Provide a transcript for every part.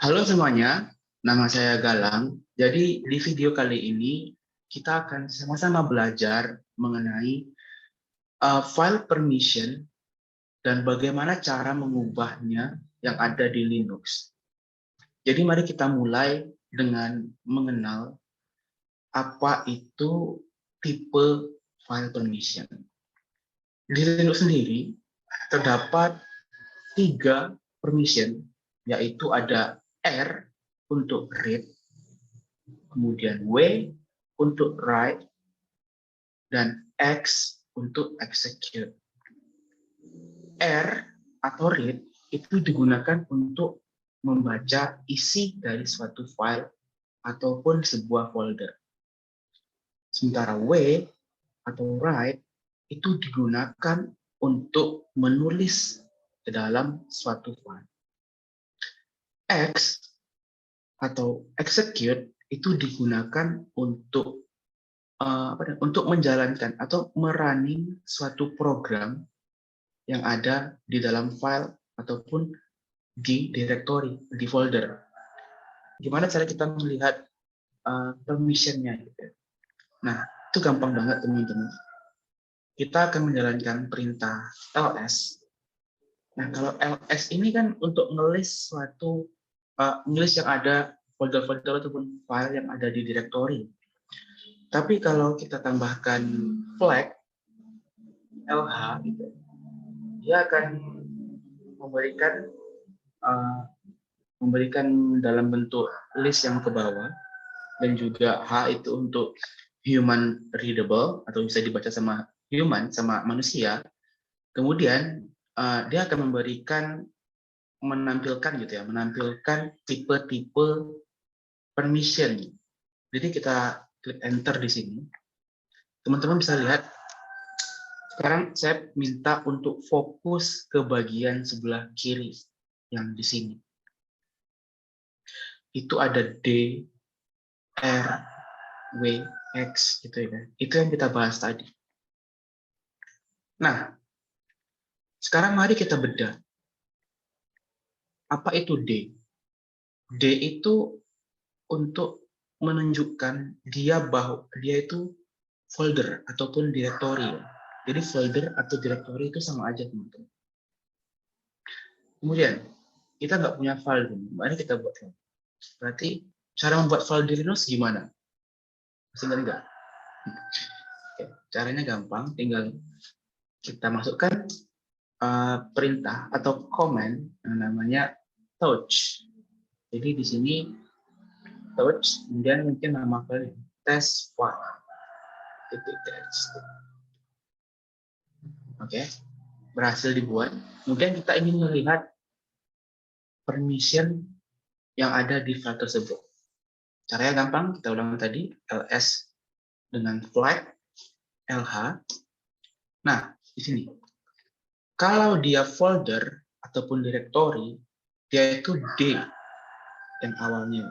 Halo semuanya, nama saya Galang. Jadi di video kali ini kita akan sama-sama belajar mengenai file permission dan bagaimana cara mengubahnya yang ada di Linux. Jadi mari kita mulai dengan mengenal apa itu tipe file permission. Di Linux sendiri terdapat 3 permission, yaitu ada R untuk read, kemudian W untuk write, dan X untuk execute. R atau read itu digunakan untuk membaca isi dari suatu file ataupun sebuah folder. Sementara W atau write itu digunakan untuk menulis ke dalam suatu file. X atau execute itu digunakan untuk menjalankan atau merunning suatu program yang ada di dalam file ataupun di directory, di folder. Gimana cara kita melihat permission-nya? Gitu. Nah, itu gampang banget teman-teman. Kita akan menjalankan perintah ls. Nah, kalau ls ini kan untuk ngelis suatu ngelis yang ada folder-folder ataupun file yang ada di directory. Tapi kalau kita tambahkan flag lh gitu, dia akan memberikan dalam bentuk list yang ke bawah, dan juga H itu untuk human readable atau bisa dibaca sama human, sama manusia. Kemudian dia akan menampilkan gitu ya, menampilkan tipe-tipe permission. Jadi kita klik enter di sini. Teman-teman bisa lihat sekarang saya minta untuk fokus ke bagian sebelah kiri yang di sini. Itu ada D, R, W, X gitu ya. Itu yang kita bahas tadi. Nah, sekarang mari kita bedah. Apa itu D? D itu untuk menunjukkan dia itu folder ataupun directory. Jadi folder atau directory itu sama aja teman-teman. Kemudian kita nggak punya file, mari kita buat file. Berarti cara membuat file di Linux gimana? Masih nggak? Oke, caranya gampang, tinggal kita masukkan perintah atau command yang namanya touch. Jadi di sini touch, kemudian mungkin nama file test file. Oke, berhasil dibuat. Kemudian kita ingin melihat permission yang ada di file tersebut. Caranya gampang, kita ulang tadi, ls dengan flag lh. Nah, di sini kalau dia folder ataupun directory, dia itu D yang awalnya.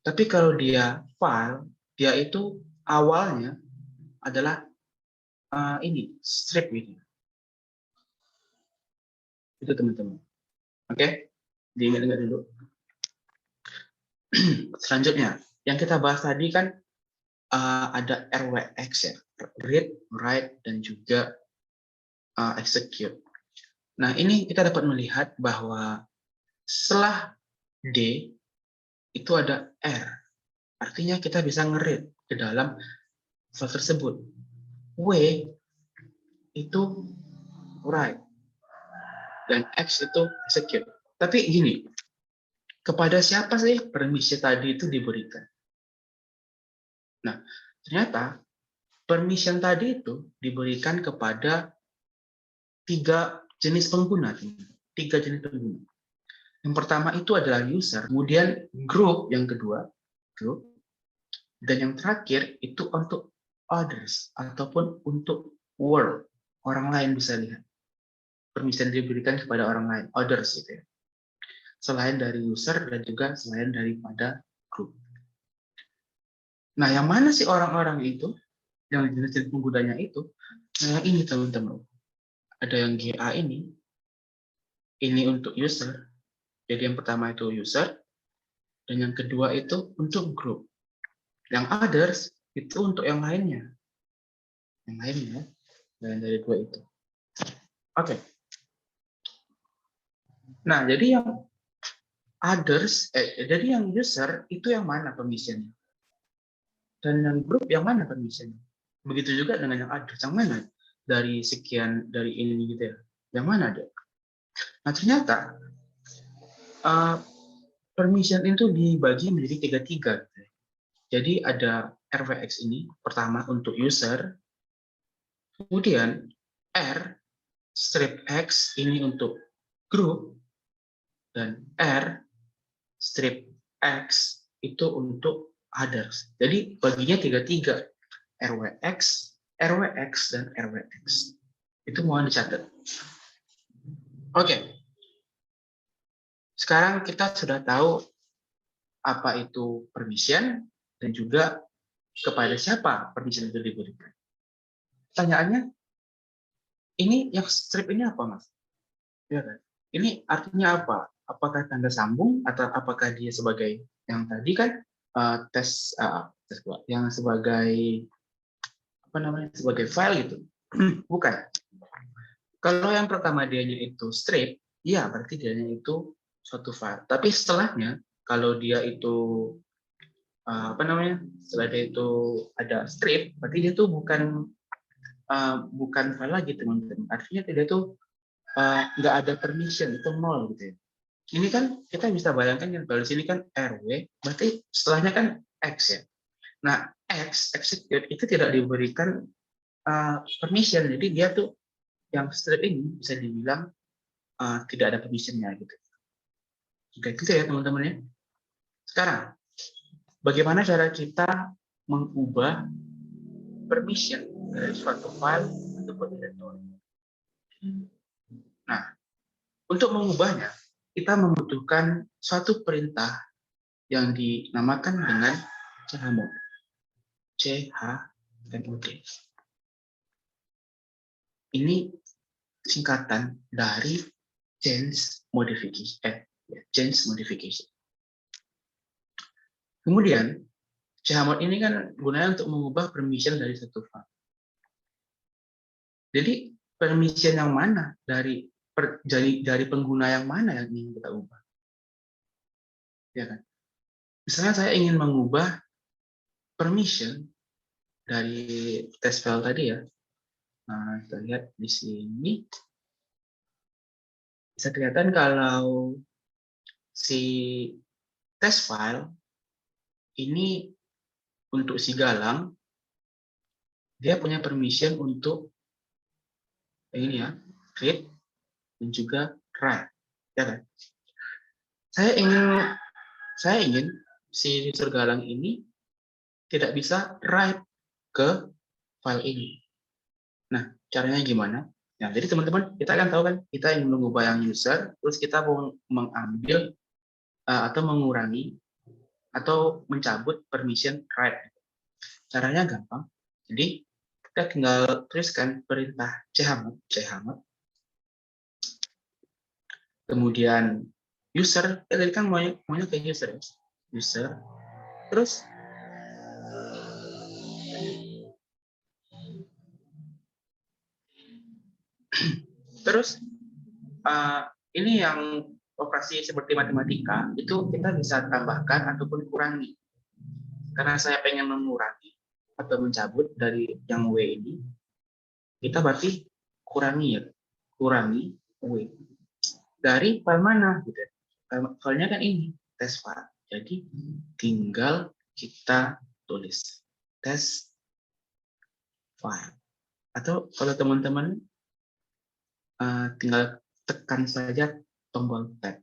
Tapi kalau dia file, dia itu awalnya adalah ini strip gitu. Itu teman-teman. Oke, diingat-ingat dulu. Selanjutnya, yang kita bahas tadi kan ada RWX ya, read, write, dan juga execute. Nah, ini kita dapat melihat bahwa setelah D itu ada R. Artinya kita bisa nge-read ke dalam file tersebut. W itu write. Dan X itu execute. Tapi gini, kepada siapa sih permisi tadi itu diberikan? Nah, ternyata permission tadi itu diberikan kepada 3 jenis pengguna. 3 jenis pengguna. Yang pertama itu adalah user, kemudian group yang kedua, group, dan yang terakhir itu untuk others ataupun untuk world, orang lain bisa lihat. Permission diberikan kepada orang lain, others gitu ya. Selain dari user dan juga selain daripada group. Nah, yang mana sih orang-orang itu? Yang jenis-jenis penggunanya itu? Nah, ini teman-teman. Ada yang GA ini untuk user, Jadi yang pertama itu user, dan yang kedua itu untuk group. Yang others itu untuk yang lainnya. Yang lainnya, selain dari dua itu. Oke. Nah, jadi yang others, jadi yang user itu yang mana permission? Dan yang group yang mana permission? Begitu juga dengan yang others, yang mana? Dari sekian, dari ini gitu ya. Yang mana dia? Nah, ternyata permission itu dibagi menjadi tiga. Jadi ada RWX ini, pertama untuk user, kemudian R strip X ini untuk group, dan R strip X itu untuk others. Jadi baginya tiga, RWX, RWX, dan RWX. Itu mohon dicatat. Oke. Sekarang kita sudah tahu apa itu permission dan juga kepada siapa permission itu diberikan. Pertanyaannya, ini yang strip ini apa, Mas? Ya kan? Ini artinya apa? Apakah tanda sambung atau apakah dia sebagai yang tadi kan tes yang sebagai apa namanya, sebagai file gitu? Bukan. Kalau yang pertama dianya itu strip, ya berarti dianya itu suatu file. Tapi setelahnya, kalau dia itu apa namanya, setelah dia itu ada strip, berarti dia itu bukan file lagi, teman-teman. Artinya dia itu nggak ada permission, itu nol gitu ya. Ini kan kita bisa bayangkan yang kalau di sini kan RW, berarti setelahnya kan X ya. Nah, X execute itu tidak diberikan permission, jadi dia tuh yang strip ini bisa dibilang tidak ada permissionnya gitu. Oke, gitu ya teman-teman ya. Sekarang, bagaimana cara kita mengubah permission dari suatu file ataupun directory? Nah, untuk mengubahnya, kita membutuhkan suatu perintah yang dinamakan dengan chmod. CHMOD. Ini singkatan dari change modification. Kemudian, chmod ini kan gunanya untuk mengubah permission dari satu file. Jadi, permission yang mana dari pengguna yang mana yang ingin kita ubah? Ya kan? Misalnya saya ingin mengubah permission dari test file tadi ya. Nah, kita lihat di sini. Bisa kelihatan kalau si test file ini untuk si Galang, dia punya permission untuk ini ya, read dan juga write, ya kan? Saya ingin si user Galang ini tidak bisa write ke file ini. Nah, caranya gimana? Nah, jadi teman-teman, kita akan tahu kan, kita ingin mengubah yang user, terus kita mau mengambil atau mengurangi atau mencabut permission write. Caranya gampang. Jadi, kita tinggal tuliskan perintah chmod, kemudian user, tadi kan maunya ke user, terus ini yang operasi seperti matematika itu kita bisa tambahkan ataupun kurangi. Karena saya pengen mengurangi atau mencabut dari yang W ini, kita berarti kurangi W dari file mana gitu. Filenya kan ini test file. Jadi tinggal kita tulis test file. Atau kalau teman-teman tinggal tekan saja tombol tab.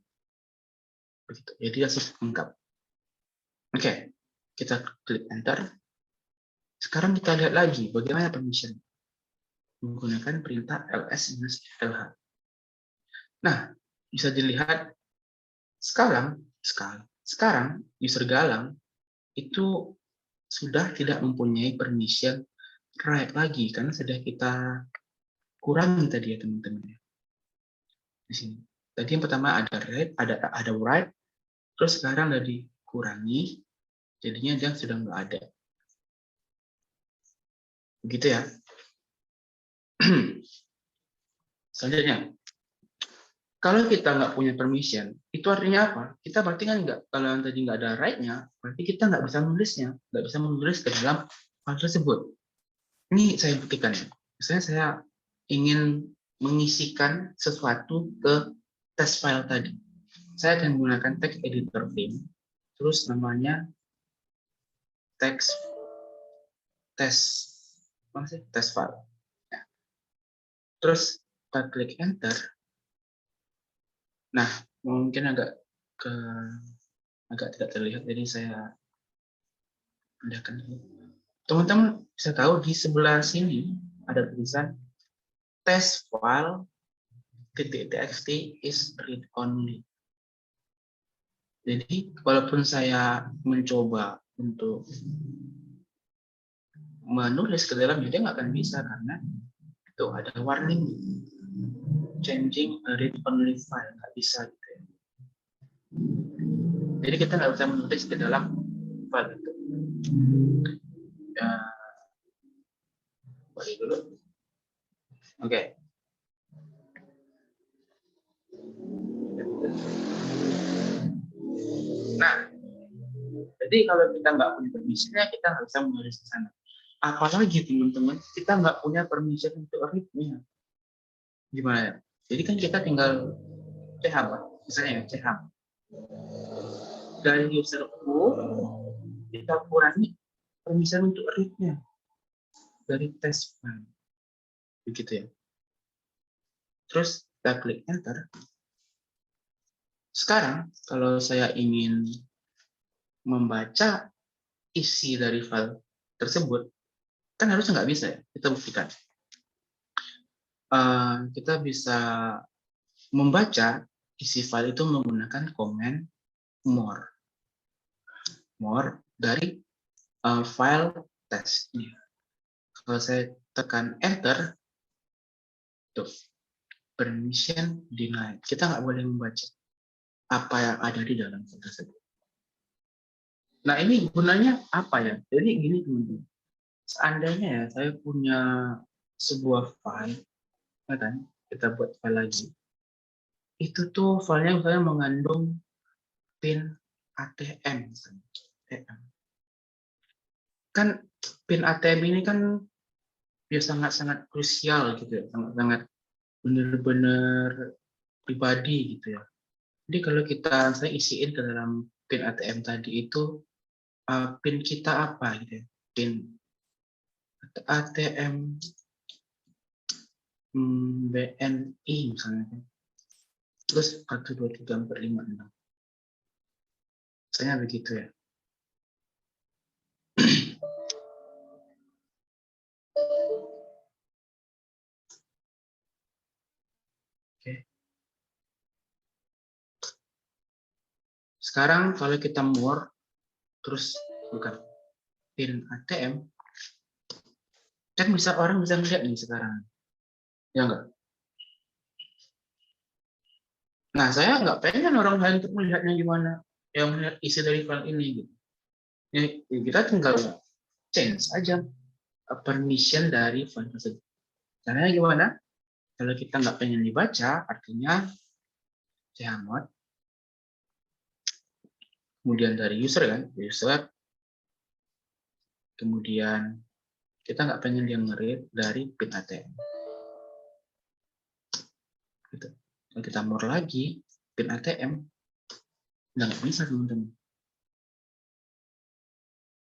Begitu. Jadi langsung lengkap. Oke, kita klik enter. Sekarang kita lihat lagi bagaimana permission menggunakan perintah ls-lh. Nah, bisa dilihat sekarang user Galang itu sudah tidak mempunyai permission write lagi karena sudah kita kurangi tadi ya teman-teman. Di sini. Tadi yang pertama ada read, ada write, terus sekarang udah dikurangi, jadinya dia sudah nggak ada. Begitu ya. Selanjutnya, kalau kita nggak punya permission, itu artinya apa? Kita berarti kan nggak, kalau yang tadi nggak ada right-nya, berarti kita nggak bisa menulisnya, nggak bisa menulis ke dalam file tersebut. Ini saya buktikan ya. Misalnya saya ingin mengisikan sesuatu ke test file tadi. Saya akan menggunakan text editor Vim, terus namanya text test, apa sih? Test file. Ya. Terus kita klik enter. Nah, mungkin agak tidak terlihat, jadi saya pindahkan. Teman-teman bisa tahu di sebelah sini ada tulisan test file .txt is read only. Jadi walaupun saya mencoba untuk menulis ke dalamnya, dia nggak akan bisa karena itu ada warning changing a read only file, nggak bisa gitu ya. Jadi kita nggak bisa menulis ke dalam file itu. Ya, balik dulu. Oke. Nah, jadi kalau kita nggak punya permission-nya, kita nggak bisa menulis ke sana. Apalagi teman-teman, kita nggak punya permission untuk read-nya. Gimana ya? Jadi kan kita tinggal cham, misalnya cham. Dari user U, kita kurangi permission untuk read-nya dari test file. Begitu ya. Terus kita klik enter. Sekarang, kalau saya ingin membaca isi dari file tersebut, kan harusnya nggak bisa ya. Kita buktikan. Kita bisa membaca isi file itu menggunakan command more dari file test. Kalau saya tekan enter, tuh permission denied. Kita nggak boleh membaca apa yang ada di dalam file tersebut. Nah, ini gunanya apa ya? Jadi gini teman-teman. Seandainya ya saya punya sebuah file, ya kan? Kita buat file lagi. Itu tuh filenya misalnya mengandung pin ATM misalnya. Kan pin ATM ini kan ya sangat-sangat krusial gitu ya, sangat-sangat benar-benar pribadi gitu ya. Jadi kalau kita saya isiin ke dalam pin ATM tadi itu pin kita apa gitu ya, pin ATM BNI misalnya, terus 123456, misalnya begitu ya. Oke. Sekarang kalau kita more, terus bukan pin ATM, kan bisa orang bisa melihat nih sekarang, ya enggak? Nah, saya nggak pengen orang lain untuk melihatnya gimana, yang melihat isi dari file ini gitu. Ya, kita tinggal change aja permission dari file tersebut. Caranya gimana? Kalau kita nggak pengen dibaca, artinya chmod, kemudian dari user kan, user, kemudian kita nggak pengen dia nge-read dari pin ATM. Gitu. Kalau kita more lagi, pin ATM, nggak bisa teman-teman.